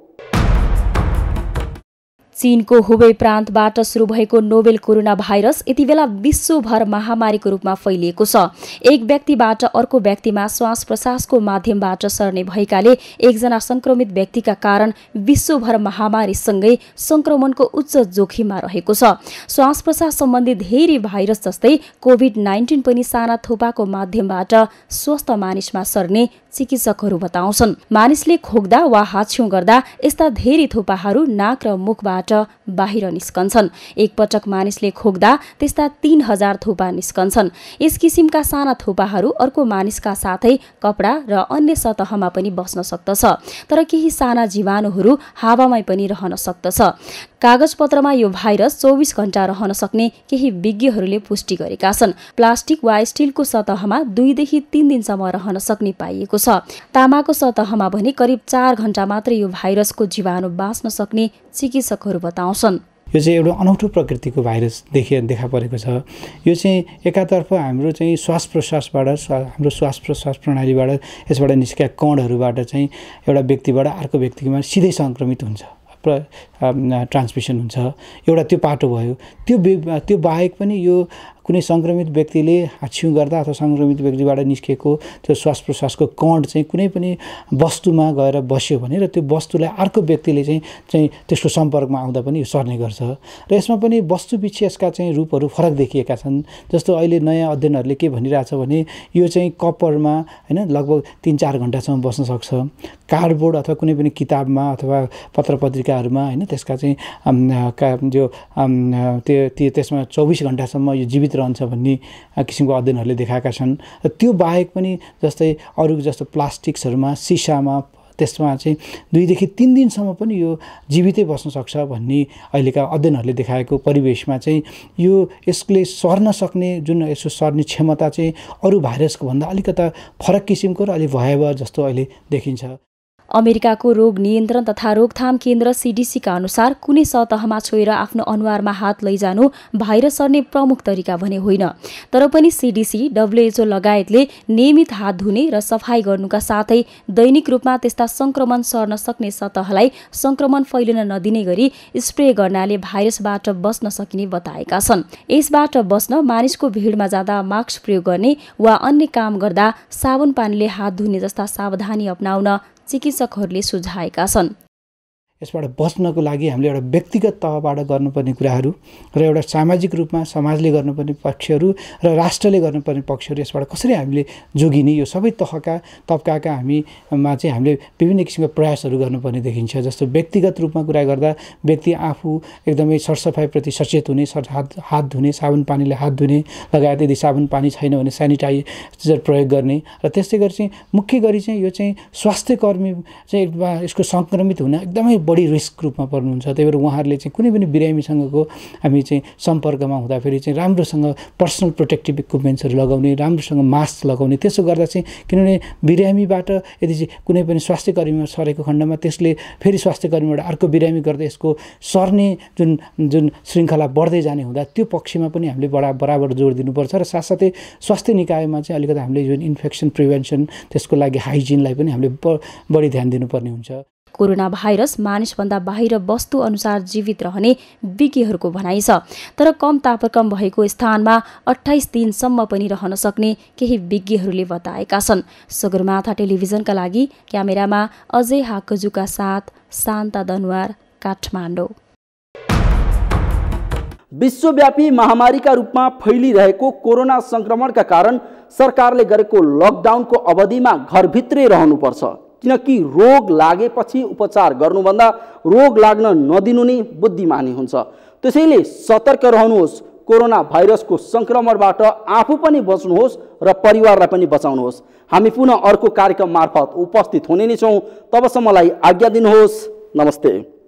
[SPEAKER 7] चीनको हुबेई प्रान्तबाट सुरु भएको नोभेल कोरोना भाइरस यति बेला विश्वभर महामारीको रूपमा फैलिएको छ। एक व्यक्तिबाट अर्को व्यक्तिमा श्वास प्रश्वासको माध्यमबाट सर्ने भएकाले एकजना संक्रमित व्यक्तिका कारण विश्वभर महामारीसँगै संक्रमणको उच्च जोखिममा रहेको छ। श्वास प्रश्वास सम्बन्धी धेरै भाइरस जस्तै कोभिड-19 पनि साना थोपाको माध्यमबाट स्वस्थ मानिसमा सर्ने चिकित्सकहरू बताउँछन्। मानिसले खोक्दा वा हाछ्यौं गर्दा यस्ता धेरै थोपाहरू नाक र मुखबाट शरीरबाट बाहिर निस्कन्छन्। एकपटक मानिसले खोक्दा त्यस्ता 3000 थोपा निस्कन्छन्। यस किसिमका साना थोपाहरू अर्को मानिसका साथै कपडा र अन्य सतहमा पनि बस्न सक्दछ। तर केही साना जीवाणुहरू हावामै पनि रहन सक्दछ। कागजपत्रमा यो भाइरस 24 घण्टा रहन सक्ने केही विज्ञहरूले पुष्टि गरेका छन्। प्लास्टिक वा स्टिलको सतहमा 2 देखि 3 दिनसम्म रहन सक्ने पाइएको छ। तामाको सतहमा भने करिब 4 घण्टा मात्रै यो भाइरसको जीवाणु बाँच्न सक्ने चिकित्सकहरू बताउँछन्।
[SPEAKER 3] यो चाहिँ एउटा अनौठो प्रकृतिको भाइरस देखा परेको छ। यो चाहिँ एकातर्फ हाम्रो चाहिँ श्वास प्रश्वासबाट हाम्रो श्वास प्रश्वास प्रणालीबाट यसबाट निस्केका कणहरूबाट चाहिँ एउटा व्यक्तिबाट अर्को व्यक्तिमा सिधै सङ्क्रमित हुन्छ, ट्रान्समिसन हुन्छ। एउटा त्यो पाटो भयो। त्यो बाहेक पनि यो कुनै सङ्क्रमित व्यक्तिले हाच्छिउँ गर्दा अथवा सङ्क्रमित व्यक्तिबाट निस्केको त्यो श्वास प्रश्वासको कण चाहिँ कुनै पनि वस्तुमा गएर बस्यो भने र त्यो वस्तुलाई अर्को व्यक्तिले चाहिँ त्यसको सम्पर्कमा आउँदा पनि यो सर्ने गर्छ। र यसमा पनि वस्तुपिच्छे यसका चाहिँ रूपहरू फरक देखिएका छन्। जस्तो अहिले नयाँ अध्ययनहरूले के भनिरहेछ भने यो चाहिँ कपरमा हैन लगभग 3-4 घण्टासम्म बस्न सक्छ। कार्डबोर्ड अथवा कुनै पनि किताबमा अथवा पत्र पत्रिकाहरूमा हैन त्यसका चाहिँ त्यसमा 24 घण्टासम्म यो जीवित रहन्छ भन्ने किसिमको अध्ययनहरूले देखाएका छन्। र त्यो बाहेक पनि जस्तै अरू जस्तो प्लास्टिक्सहरूमा सिसामा त्यसमा चाहिँ 2 देखि 3 दिनसम्म पनि यो जीवितै बस्न सक्छ भन्ने अहिलेका अध्ययनहरूले देखाएको परिवेशमा चाहिँ यो यसले सर्न सक्ने जुन यसो सर्ने क्षमता चाहिँ अरू भाइरसको भन्दा अलिकता फरक किसिमको र अलि भयावह जस्तो अहिले देखिन्छ।
[SPEAKER 7] अमेरिकाको रोग नियन्त्रण तथा रोकथाम केन्द्र सीडीसीका अनुसार कुनै सतहमा छोएर आफ्नो अनुहारमा हात लैजानु भाइरस सर्ने प्रमुख तरिका भने होइन। तर पनि सीडीसी, WHO लगायतले नियमित हात धुने र सफाई गर्नुका साथै दैनिक रूपमा त्यस्ता संक्रमण सर्न सक्ने सतहलाई संक्रमण फैलिन नदिने गरी स्प्रे गर्नाले भाइरसबाट बस्न सकिने बताएका छन्। यसबाट बस्न मानिसको भिडमा जाँदा मास्क प्रयोग गर्ने वा अन्य काम गर्दा साबुन पानीले हात धुने जस्ता सावधानी अपनाउन चिकित्सकहरूले सुझाएका छन्।
[SPEAKER 3] यसबाट बच्नको लागि हामीले एउटा व्यक्तिगत तहबाट गर्नुपर्ने कुराहरू र एउटा सामाजिक रूपमा समाजले गर्नुपर्ने पक्षहरू र राष्ट्रले गर्नुपर्ने पक्षहरू यसबाट कसरी हामीले जोगिने यो सबै तबकाका हामीमा चाहिँ हामीले विभिन्न किसिमका प्रयासहरू गर्नुपर्ने देखिन्छ। जस्तो व्यक्तिगत रूपमा कुरा गर्दा व्यक्ति आफू एकदमै सरसफाइप्रति सचेत हुने, हात धुने, साबुन पानीले हात धुने लगायत, यदि साबुन पानी छैन भने सेनिटाइजर प्रयोग गर्ने र त्यस्तै गरी चाहिँ मुख्य गरी चाहिँ यो चाहिँ स्वास्थ्य कर्मी चाहिँ यसको सङ्क्रमित हुन एकदमै बढी रिस्क रूपमा पर्नुहुन्छ। त्यही भएर उहाँहरूले चाहिँ कुनै पनि बिरामीसँगको हामी चाहिँ सम्पर्कमा हुँदाखेरि चाहिँ राम्रोसँग पर्सनल प्रोटेक्टिभ इक्विपमेन्ट्सहरू लगाउने, राम्रोसँग मास्क लगाउने। त्यसो गर्दा चाहिँ किनभने बिरामीबाट यदि चाहिँ कुनै पनि स्वास्थ्य कर्मीमा सरेको खण्डमा त्यसले फेरि स्वास्थ्य कर्मीबाट अर्को बिरामी गर्दा यसको सर्ने जुन श्रृङ्खला बढ्दै जाने हुँदा त्यो पक्षमा पनि हामीले बराबर जोड दिनुपर्छ। र साथसाथै स्वास्थ्य निकायमा चाहिँ अलिकति हामीले जुन इन्फेक्सन प्रिभेन्सन त्यसको लागि हाइजिनलाई पनि हामीले बढी ध्यान दिनुपर्ने हुन्छ।
[SPEAKER 7] कोरोना भाइरस मानिसभन्दा बाहिर वस्तु अनुसार जीवित रहने विज्ञहरूको भनाइ छ। तर कम तापक्रम भएको स्थानमा 28 दिनसम्म पनि रहन सक्ने केही विज्ञहरूले बताएका छन्। सगरमाथा टेलिभिजनका लागि क्यामेरामा अजय हाकजुका साथ शान्ता दनुवार, काठमाडौँ।
[SPEAKER 1] विश्वव्यापी महामारीका रूपमा फैलिरहेको कोरोना संक्रमणका कारण सरकारले गरेको लकडाउनको अवधिमा घरभित्रै रहनुपर्छ, किनकि रोग लागेपछि उपचार गर्नुभन्दा रोग लाग्न नदिनु नै बुद्धिमानी हुन्छ। त्यसैले सतर्क रहनुहोस्, कोरोना भाइरसको संक्रमणबाट आफू पनि बच्नुहोस् र परिवारलाई पनि बचाउनुहोस्। हामी पुनः अर्को कार्यक्रम मार्फत उपस्थित हुने नै छौँ। तबसम्मलाई आज्ञा दिनुहोस्। नमस्ते।